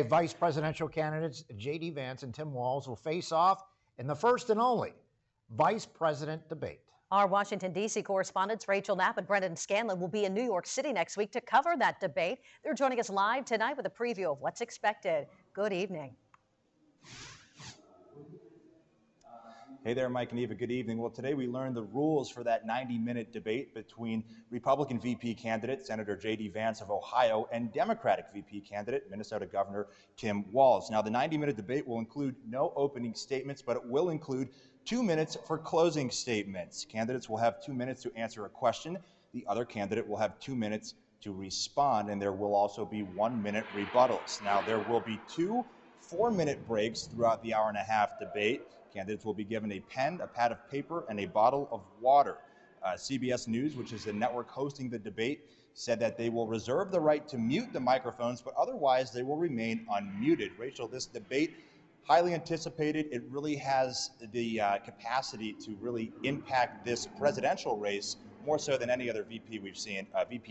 Vice presidential candidates J.D. Vance and Tim Walz will face off in the first and only vice president debate. Our Washington, D.C. correspondents Rachel Knapp and Brendan Scanlon will be in New York City next week to cover that debate. They're joining us live tonight with a preview of what's expected. Good evening. Hey there, Mike and Eva. Good evening. Well, today we learned the rules for that 90-minute debate between Republican VP candidate Senator J.D. Vance of Ohio and Democratic VP candidate Minnesota Governor Tim Walz. Now, the 90-minute debate will include no opening statements, but it will include 2 minutes for closing statements. Candidates will have 2 minutes to answer a question. The other candidate will have 2 minutes to respond, and there will also be 1-minute rebuttals. Now, there will be 2 4-minute breaks throughout the hour-and-a-half debate. Candidates will be given a pen, a pad of paper, and a bottle of water. CBS News, which is the network hosting the debate, said that they will reserve the right to mute the microphones, but otherwise they will remain unmuted. Rachel, this debate, highly anticipated. It really has the capacity to really impact this presidential race more so than any other VP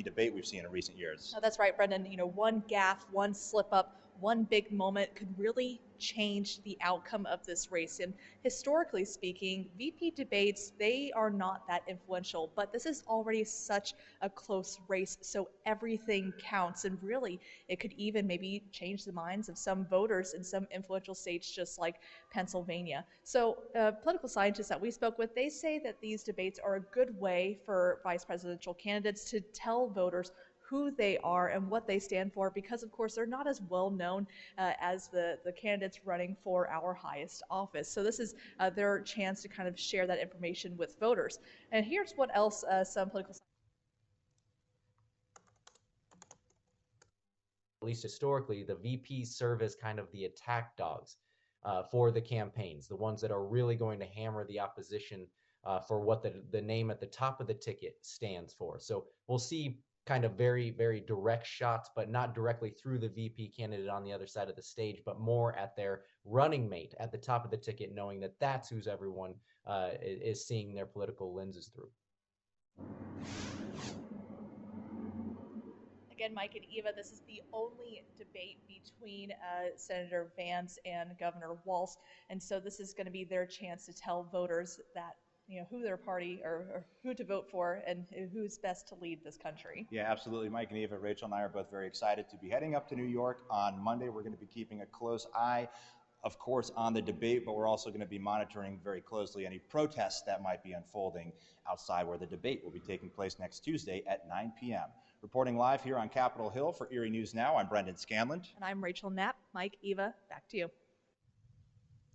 debate we've seen in recent years. Oh, that's right, Brendan. You know, one gaffe, one slip up, one big moment could really change the outcome of this race. And historically speaking, VP debates, they are not that influential, but this is already such a close race, so everything counts. And really, it could even maybe change the minds of some voters in some influential states, just like Pennsylvania. So political scientists that we spoke with, they say that these debates are a good way for vice presidential candidates to tell voters who they are and what they stand for, because of course they're not as well known as the candidates running for our highest office. So this is their chance to kind of share that information with voters. And here's what else some political at least historically, the VPs serve as kind of the attack dogs for the campaigns, the ones that are really going to hammer the opposition for what the name at the top of the ticket stands for. So we'll see kind of very, very direct shots, but not directly through the VP candidate on the other side of the stage, but more at their running mate at the top of the ticket, knowing that that's who's everyone is seeing their political lenses through. Again, Mike and Eva, this is the only debate between Senator Vance and Governor Walz, and so this is going to be their chance to tell voters that who their party or who to vote for and who's best to lead this country. Yeah, absolutely. Mike and Eva, Rachel and I are both very excited to be heading up to New York on Monday. We're going to be keeping a close eye, of course, on the debate, but we're also going to be monitoring very closely any protests that might be unfolding outside where the debate will be taking place next Tuesday at 9 p.m. Reporting live here on Capitol Hill for Erie News Now, I'm Brendan Scanlon. And I'm Rachel Knapp. Mike, Eva, back to you.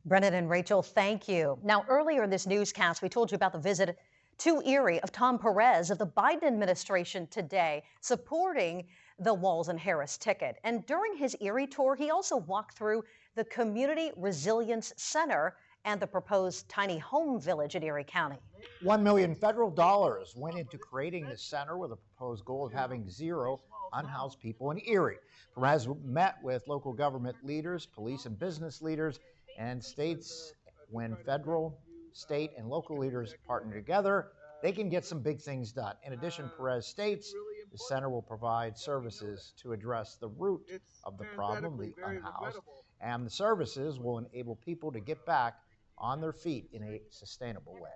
Brendan and Rachel, thank you. Now, earlier in this newscast, we told you about the visit to Erie of Tom Perez of the Biden administration today, supporting the Walz and Harris ticket. And during his Erie tour, he also walked through the Community Resilience Center and the proposed tiny home village in Erie County. $1 million federal dollars went into creating the center with a proposed goal of having 0 unhoused people in Erie. Perez met with local government leaders, police and business leaders, and states. When federal, state, and local leaders partner together, they can get some big things done. In addition, Perez states the center will provide services to address the root of the problem, the unhoused, and the services will enable people to get back on their feet in a sustainable way.